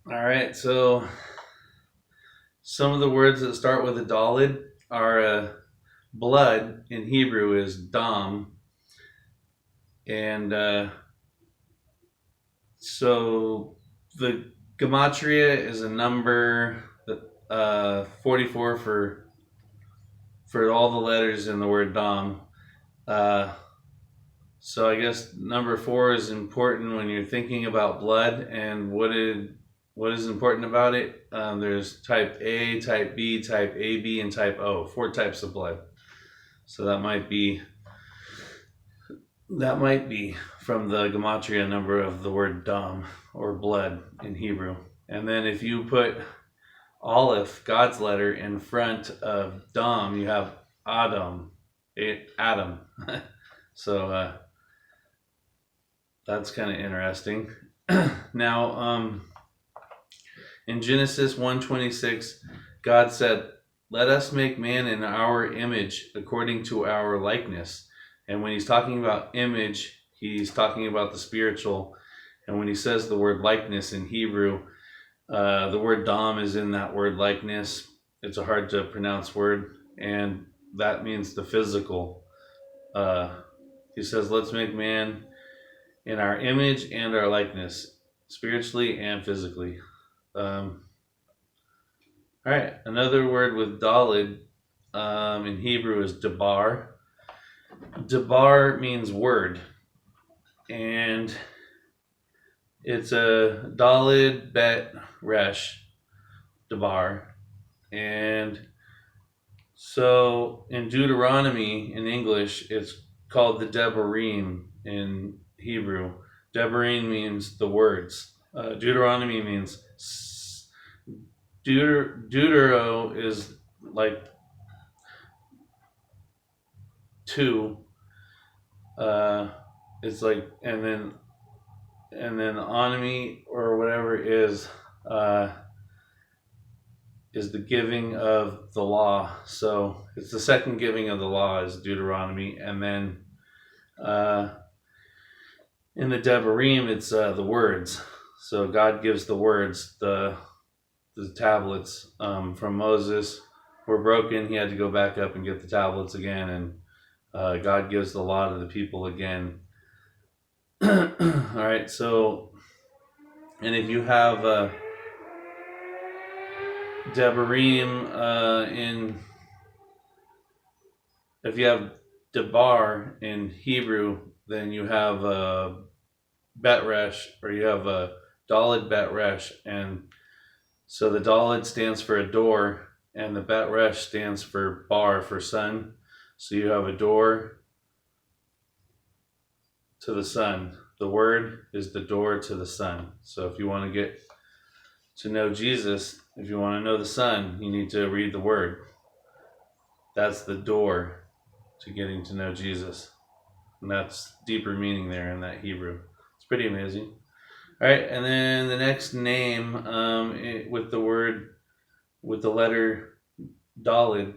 All right, so some of the words that start with a dalid are blood in Hebrew is dam, and so the gematria is a number that 44 for all the letters in the word dam. Uh, so I guess number 4 is important when you're thinking about blood and what is important about it. There's type A, type B, type AB, and type O. 4 types of blood. So that might be from the gematria number of the word dam or blood in Hebrew. And then if you put Aleph, God's letter, in front of dam, you have Adam, Adam. So that's kind of interesting. Now, in Genesis 1:26, God said, "Let us make man in our image, according to our likeness." And when he's talking about image, he's talking about the spiritual. And when he says the word likeness in Hebrew, the word dam is in that word likeness. It's a hard to pronounce word, and that means the physical. Uh, he says, "Let's make man in our image and our likeness, spiritually and physically." All right, another word with dalid in Hebrew is dabar. Dabar means word, and it's a dalid bet resh dabar. And so in Deuteronomy in English, it's called the Devarim in Hebrew. Devarim means the words. Deuteronomy means Deutero is like two. Uh, it's like and then onomy or whatever uh, is the giving of the law. So it's the second giving of the law is Deuteronomy, and then uh, in the Devarim it's the words. So God gives the words, the tablets from Moses were broken. He had to go back up and get the tablets again, and God gives the law to the people again. All right, so and if you have Devarim if you have Debar in Hebrew, then you have Bet Resh, or you have Dalid Bet Resh, and so the Dalid stands for a door, and the Bet Resh stands for bar, for sun. So you have a door to the sun. The word is the door to the sun. So if you want to get to know Jesus, if you want to know the Son, you need to read the word. That's the door to getting to know Jesus. And that's deeper meaning there in that Hebrew. It's pretty amazing. All right, and then the next name with the letter Dalid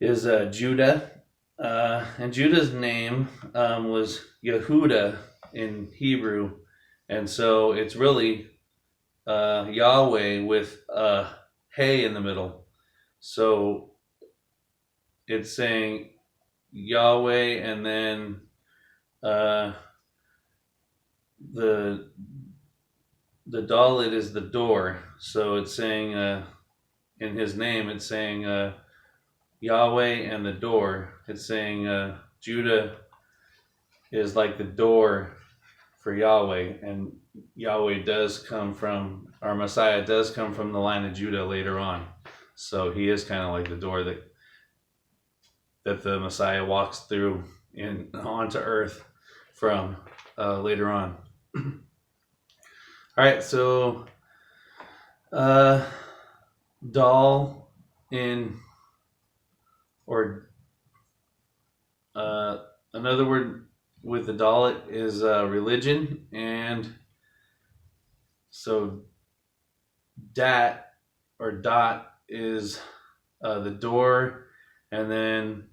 is Judah. And Judah's name was Yehuda in Hebrew. And so it's really Yahweh with Hey in the middle. So it's saying Yahweh, and then the Dalit is the door. So it's saying in his name, it's saying Yahweh and the door. It's saying Judah is like the door for Yahweh, and Yahweh does come from, our Messiah does come from the line of Judah later on. So he is kind of like the door that the Messiah walks through onto earth from later on. All right, so Dal in, or another word with the Dalit is religion, and so Dat or dot is the door, and then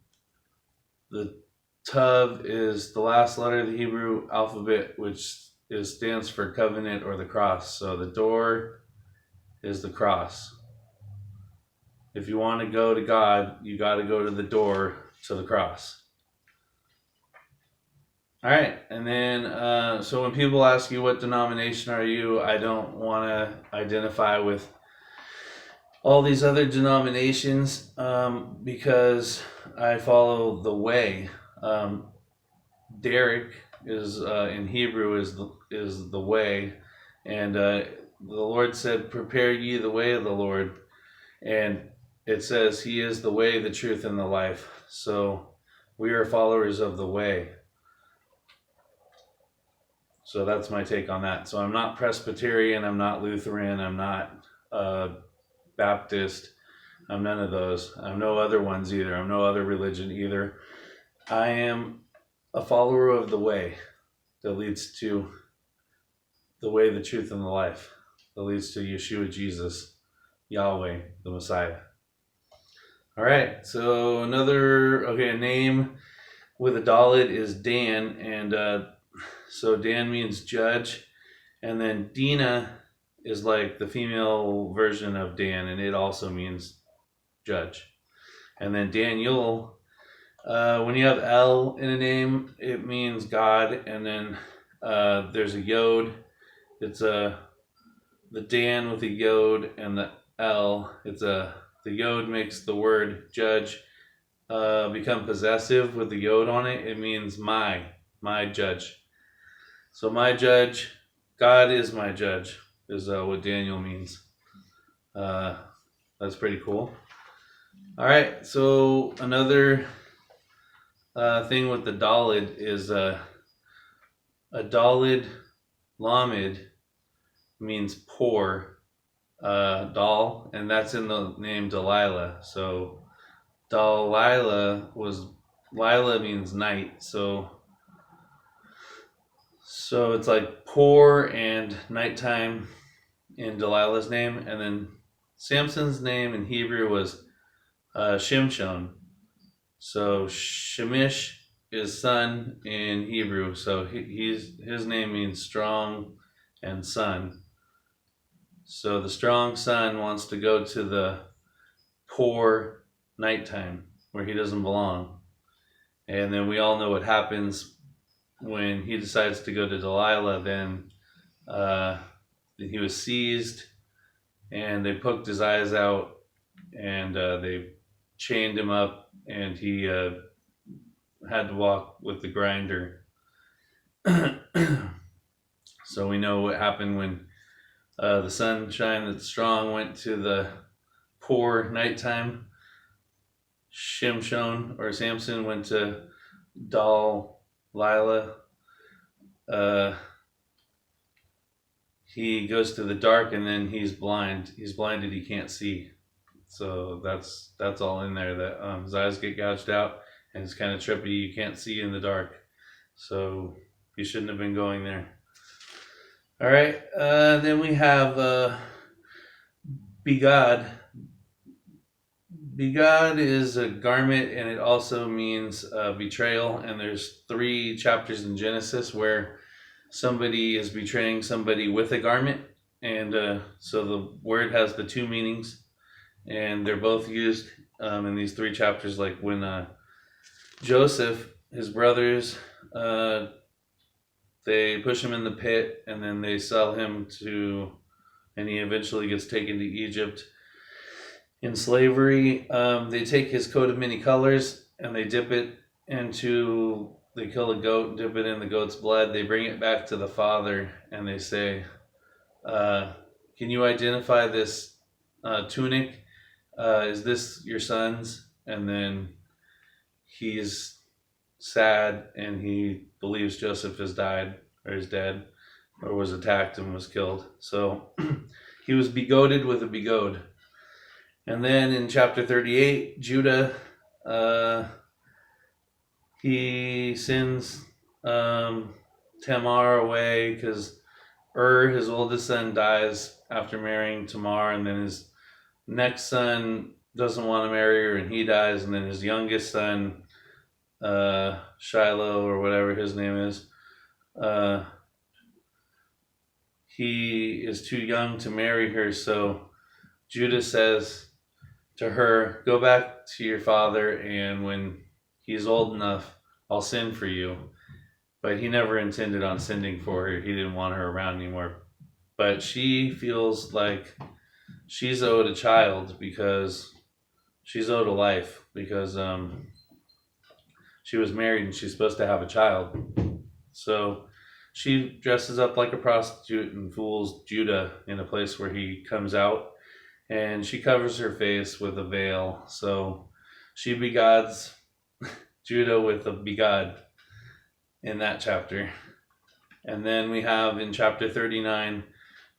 the Tav is the last letter of the Hebrew alphabet, which stands for covenant or the cross. So the door is the cross. If you want to go to God, you got to go to the door to the cross. All right, and then so when people ask you what denomination are you, I don't want to identify with all these other denominations because I follow the way. Derek is in Hebrew is the way, and the Lord said, "Prepare ye the way of the Lord," and it says He is the way, the truth, and the life. So we are followers of the way. So that's my take on that. So I'm not Presbyterian, I'm not Lutheran, I'm not Baptist, I'm none of those. I'm no other ones either. I'm no other religion either. I am a follower of the way that leads to the way, the truth, and the life, that leads to Yeshua, Jesus, Yahweh, the Messiah. All right, so a name with a Dalet is Dan, and so Dan means judge, and then Dina is like the female version of Dan, and it also means judge. And then Daniel, when you have L in a name, it means God, and then there's a Yod. It's the Dan with the Yod and the L. The Yod makes the word judge become possessive with the Yod on it. It means my judge. So my judge, God is my judge, is what Daniel means. That's pretty cool. All right, so another thing with the Dalet is a Dalet Lamed means poor, Dal, and that's in the name Delilah. So Delilah Lila means night, so it's like poor and nighttime in Delilah's name. And then Samson's name in Hebrew was Shimshon. So Shemish is son in Hebrew. So his name means strong and son. So the strong son wants to go to the poor nighttime where he doesn't belong. And then we all know what happens when he decides to go to Delilah. Then he was seized, and they poked his eyes out, and they chained him up, and he had to walk with the grinder. So we know what happened when the sunshine that's strong went to the poor nighttime. Shimshon or Samson went to Delilah. He goes to the dark, and then he's blind. He's blinded. He can't see. So that's all in there. That his eyes get gouged out, and it's kind of trippy. You can't see in the dark. So he shouldn't have been going there. All right. Then we have Begad. Begad is a garment, and it also means betrayal. And there's 3 chapters in Genesis where somebody is betraying somebody with a garment. And so the word has the 2 meanings, and they're both used in these 3 chapters. Like when Joseph, his brothers, they push him in the pit, and then they sell him and he eventually gets taken to Egypt in slavery. They take his coat of many colors, and they dip it they kill a goat, dip it in the goat's blood. They bring it back to the father, and they say, can you identify this tunic? Is this your son's? And then he's sad, and he believes Joseph has died, or is dead, or was attacked and was killed. So he was begoated with a begode. And then in chapter 38, Judah, he sends Tamar away because his oldest son, dies after marrying Tamar, and then his next son doesn't want to marry her, and he dies, and then his youngest son, Shiloh, or whatever his name is, he is too young to marry her. So Judah says to her, go back to your father, and when he's old enough, I'll send for you. But he never intended on sending for her. He didn't want her around anymore. But she feels like she's owed a child, because she's owed a life, because she was married and she's supposed to have a child. So she dresses up like a prostitute and fools Judah in a place where he comes out, and she covers her face with a veil. So she begods Judah with a begod in that chapter. And then we have in chapter 39,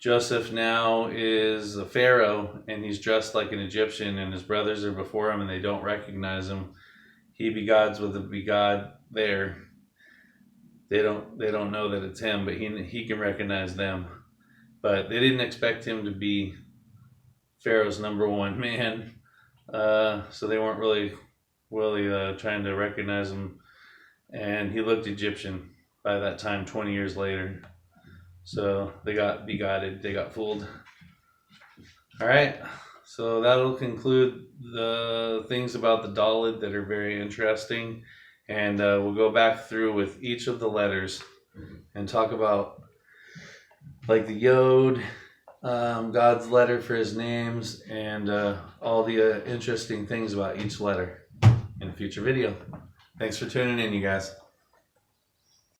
Joseph now is a pharaoh, and he's dressed like an Egyptian, and his brothers are before him and they don't recognize him. He begods with a begod there. They don't know that it's him, but he can recognize them. But they didn't expect him to be Pharaoh's number one man, so they weren't really trying to recognize him. And he looked Egyptian by that time, 20 years later. So they got begodded, they got fooled. All right, so that'll conclude the things about the Dalet that are very interesting. And we'll go back through with each of the letters and talk about like the Yod, God's letter for his names, and all the interesting things about each letter in a future video. Thanks for tuning in, you guys.